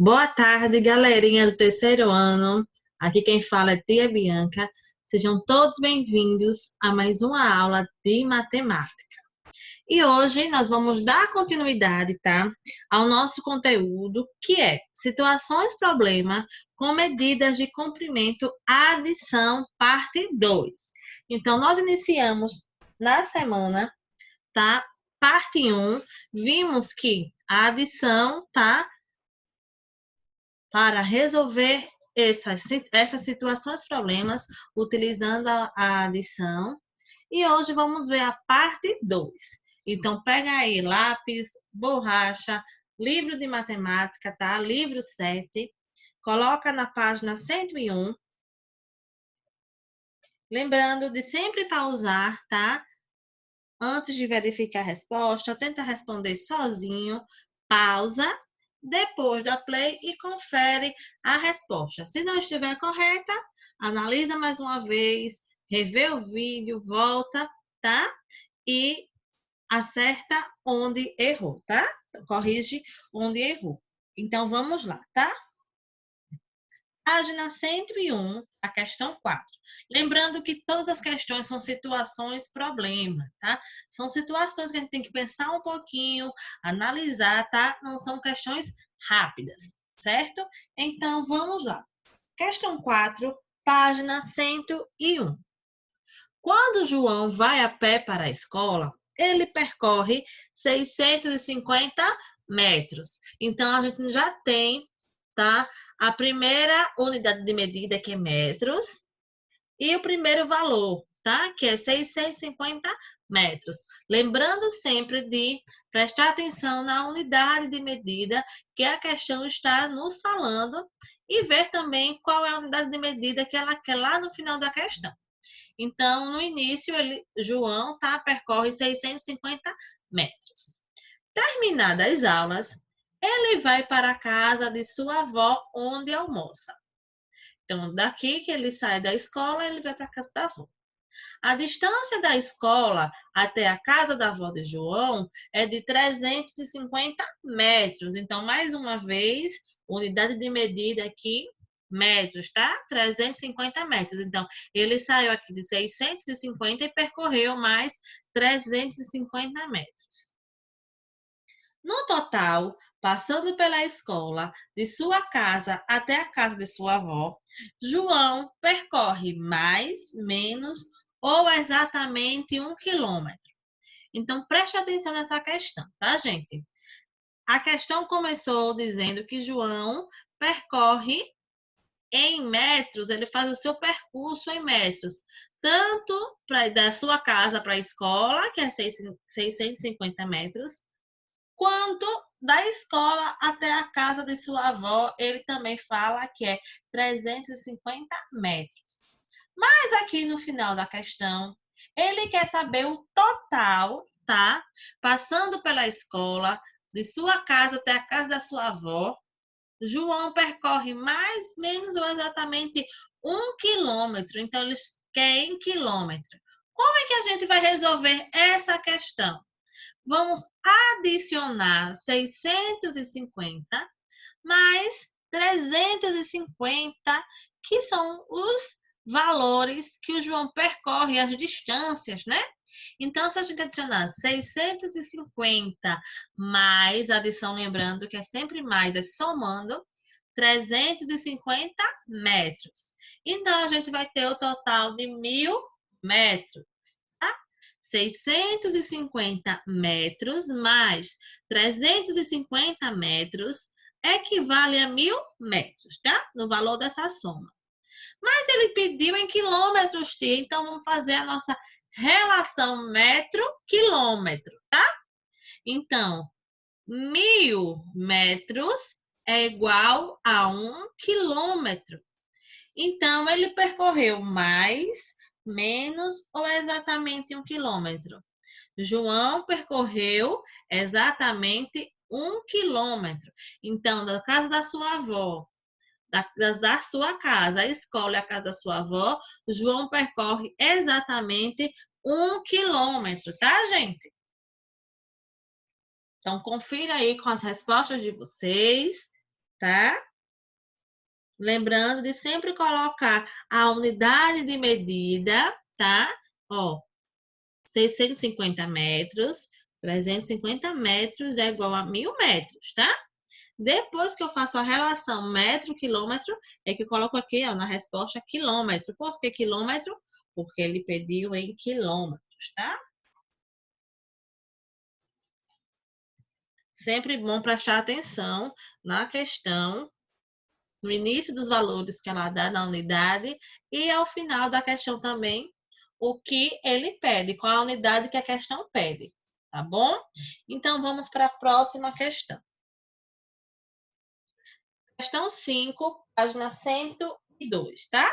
Boa tarde, galerinha do terceiro ano. Aqui quem fala é Tia Bianca. Sejam todos bem-vindos a mais uma aula de matemática. E hoje nós vamos dar continuidade, tá, ao nosso conteúdo, que é situações-problema com medidas de comprimento, adição, parte 2. Então, nós iniciamos na semana, tá, parte 1, vimos que a adição, tá, para resolver essas situações, problemas, utilizando a adição. E hoje vamos ver a parte 2. Então, pega aí lápis, borracha, livro de matemática, tá? Livro 7. Coloca na página 101. Lembrando de sempre pausar, tá? Antes de verificar a resposta, tenta responder sozinho. Pausa. Depois da play e confere a resposta. Se não estiver correta, analisa mais uma vez, revê o vídeo, volta, tá? E acerta onde errou, tá? Corrige onde errou. Então, vamos lá, tá? Página 101, a questão 4. Lembrando que todas as questões são situações problema, tá? São situações que a gente tem que pensar um pouquinho, analisar, tá? Não são questões rápidas, certo? Então, vamos lá. Questão 4, página 101. Quando João vai a pé para a escola, ele percorre 650 metros. Então, a gente já tem, tá? A primeira unidade de medida, que é metros, e o primeiro valor, tá? Que é 650 metros. Lembrando sempre de prestar atenção na unidade de medida que a questão está nos falando e ver também qual é a unidade de medida que ela quer lá no final da questão. Então, no início, João, tá? Percorre 650 metros. Terminadas as aulas, ele vai para a casa de sua avó, onde almoça. Então, daqui que ele sai da escola, ele vai para a casa da avó. A distância da escola até a casa da avó de João é de 350 metros. Então, mais uma vez, unidade de medida aqui, metros, tá? 350 metros. Então, ele saiu aqui de 650 e percorreu mais 350 metros. No total, passando pela escola, de sua casa até a casa de sua avó, João percorre mais, menos ou exatamente 1 quilômetro. Então, preste atenção nessa questão, tá, gente? A questão começou dizendo que João percorre em metros, ele faz o seu percurso em metros, tanto da sua casa para a escola, que é 650 metros, quanto da escola até a casa de sua avó, ele também fala que é 350 metros. Mas aqui no final da questão, ele quer saber o total, tá? Passando pela escola, de sua casa até a casa da sua avó, João percorre mais, menos ou exatamente 1 quilômetro. Então, eles querem quilômetro. Como é que a gente vai resolver essa questão? Vamos adicionar 650 mais 350, que são os valores que o João percorre, as distâncias, né? Então, se a gente adicionar 650 mais, adição, lembrando que é sempre mais, é somando, 350 metros. Então, a gente vai ter o total de 1.000 metros. 650 metros mais 350 metros equivale a 1.000 metros, tá? No valor dessa soma. Mas ele pediu em quilômetros, tia. Então, vamos fazer a nossa relação metro-quilômetro, tá? Então, 1.000 metros é igual a 1 quilômetro. Então, ele percorreu mais, menos ou exatamente 1 quilômetro? João percorreu exatamente 1 quilômetro. Então, da casa da sua avó, da sua casa, a escola e a casa da sua avó, João percorre exatamente 1 quilômetro, tá, gente? Então, confira aí com as respostas de vocês. tá? Lembrando de sempre colocar a unidade de medida, tá? Ó, 650 metros, 350 metros é igual a 1.000 metros, tá? Depois que eu faço a relação metro-quilômetro, é que eu coloco aqui, ó, na resposta quilômetro. Por que quilômetro? Porque ele pediu em quilômetros, tá? Sempre bom prestar atenção na questão, no início dos valores que ela dá na unidade e ao final da questão também, o que ele pede, qual a unidade que a questão pede, tá bom? Então, vamos para a próxima questão. Questão 5, página 102, tá?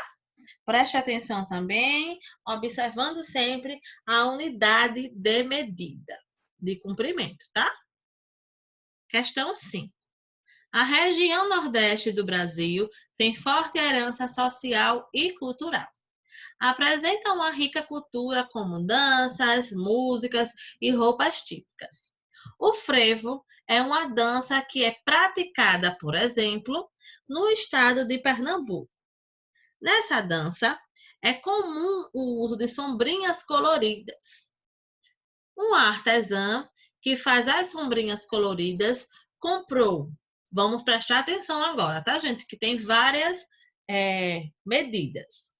Preste atenção também, observando sempre a unidade de medida de comprimento, tá? Questão 5. A região nordeste do Brasil tem forte herança social e cultural. Apresenta uma rica cultura como danças, músicas e roupas típicas. O frevo é uma dança que é praticada, por exemplo, no estado de Pernambuco. Nessa dança, é comum o uso de sombrinhas coloridas. Uma artesã que faz as sombrinhas coloridas comprou. Vamos prestar atenção agora, tá, gente? Que tem várias medidas.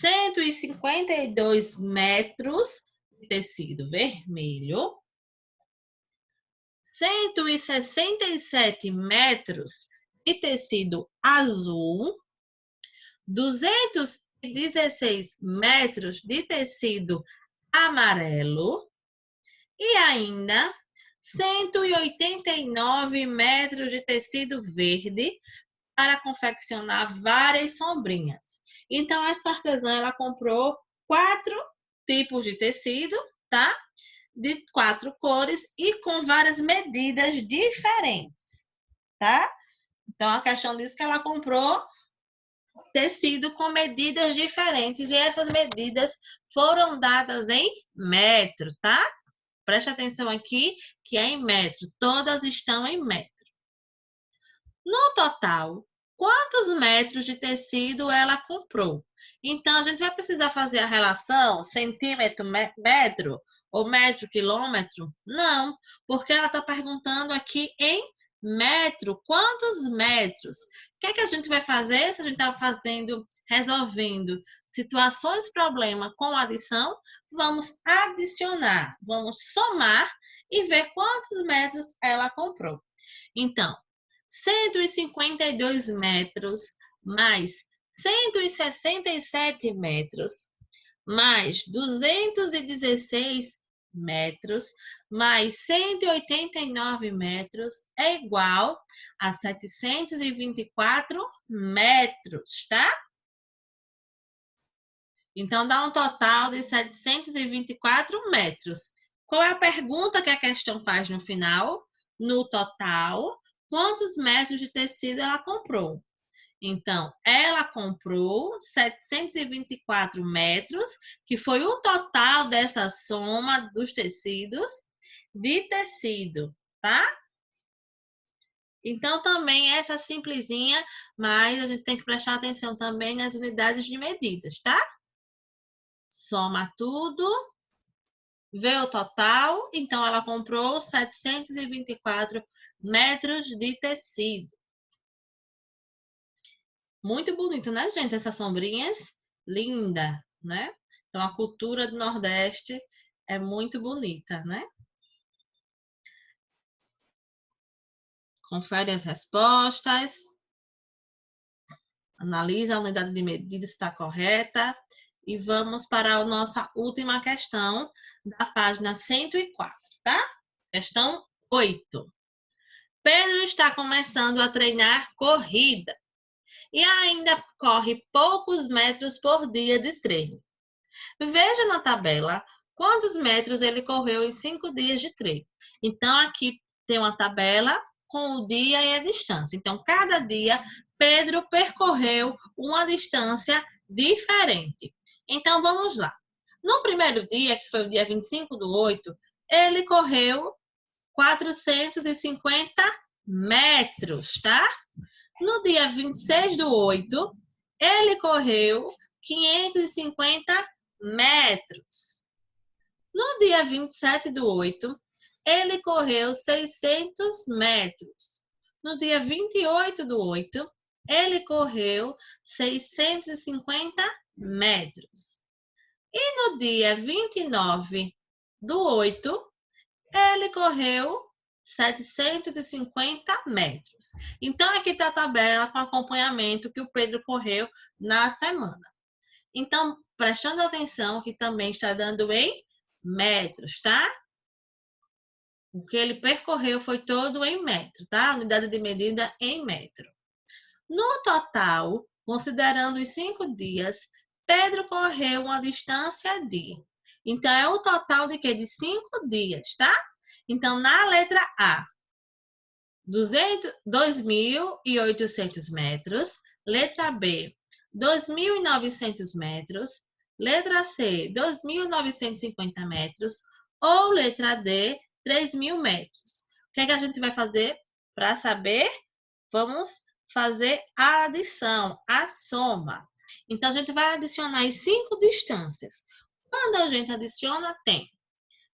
152 metros de tecido vermelho, 167 metros de tecido azul, 216 metros de tecido amarelo e ainda 189 metros de tecido verde para confeccionar várias sombrinhas. Então, essa artesã, ela comprou 4 tipos de tecido, tá? De 4 cores e com várias medidas diferentes, tá? Então, a questão diz que ela comprou tecido com medidas diferentes e essas medidas foram dadas em metro, tá? Preste atenção aqui que é em metro, todas estão em metro. No total, quantos metros de tecido ela comprou? Então, a gente vai precisar fazer a relação centímetro-metro ou metro-quilômetro? Não, porque ela está perguntando aqui em metro. Quantos metros? O que é que a gente vai fazer se a gente está resolvendo situações, problema com adição? Vamos adicionar, vamos somar e ver quantos metros ela comprou. Então, 152 metros mais 167 metros mais 216 metros mais 189 metros é igual a 724 metros, tá? Então, dá um total de 724 metros. Qual é a pergunta que a questão faz no final? No total, quantos metros de tecido ela comprou? Então, ela comprou 724 metros, que foi o total dessa soma dos tecidos de tecido, tá? Então, também essa simplesinha, mas a gente tem que prestar atenção também nas unidades de medidas, tá? Soma tudo, vê o total. Então, ela comprou 724 metros de tecido. Muito bonito, né, gente? Essas sombrinhas, linda, né? Então, a cultura do Nordeste é muito bonita, né? Confere as respostas. Analisa a unidade de medida se está correta. E vamos para a nossa última questão da página 104, tá? Questão 8. Pedro está começando a treinar corrida e ainda corre poucos metros por dia de treino. Veja na tabela quantos metros ele correu em 5 dias de treino. Então, aqui tem uma tabela com o dia e a distância. Então, cada dia, Pedro percorreu uma distância diferente. Então, vamos lá. No primeiro dia, que foi o dia 25/8, ele correu 450 metros, tá? No dia 26/8, ele correu 550 metros. No dia 27/8, ele correu 600 metros. No dia 28/8, ele correu 650 metros. E no dia 29/8, ele correu 750 metros. Então, aqui está a tabela com acompanhamento que o Pedro correu na semana. Então, prestando atenção, que também está dando em metros, tá? O que ele percorreu foi todo em metro, tá? Unidade de medida em metro. No total, considerando os 5 dias, Pedro correu uma distância de... Então, é o total de quê? De 5 dias, tá? Então, na letra A, 2.800 metros. Letra B, 2.900 metros. Letra C, 2.950 metros. Ou letra D, 3.000 metros. O que é que a gente vai fazer para saber? Vamos fazer a adição, a soma. Então, a gente vai adicionar as 5 distâncias. Quando a gente adiciona, tem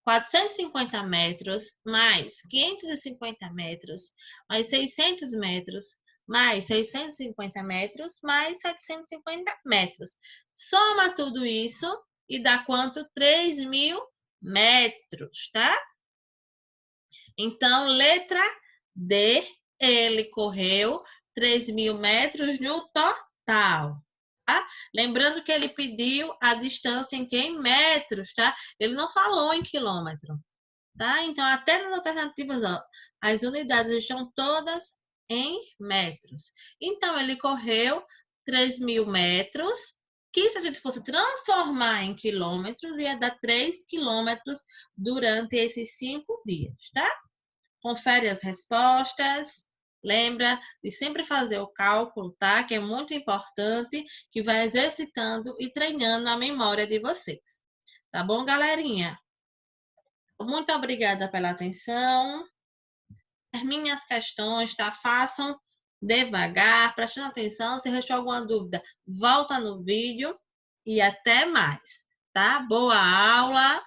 450 metros, mais 550 metros, mais 600 metros, mais 650 metros, mais 750 metros. Soma tudo isso e dá quanto? 3.000 metros, tá? Então, letra D, ele correu 3.000 metros no total. Tá? Lembrando que ele pediu a distância em metros, tá? Ele não falou em quilômetro, tá? Então, até nas alternativas, ó, as unidades estão todas em metros. Então, ele correu 3.000 metros, que se a gente fosse transformar em quilômetros, ia dar 3 quilômetros durante esses 5 dias, tá? Confere as respostas. Lembra de sempre fazer o cálculo, tá? Que é muito importante, que vai exercitando e treinando a memória de vocês. Tá bom, galerinha? Muito obrigada pela atenção. Termine as questões, tá? Façam devagar, prestando atenção. Se restou alguma dúvida, volta no vídeo e até mais, tá? Boa aula!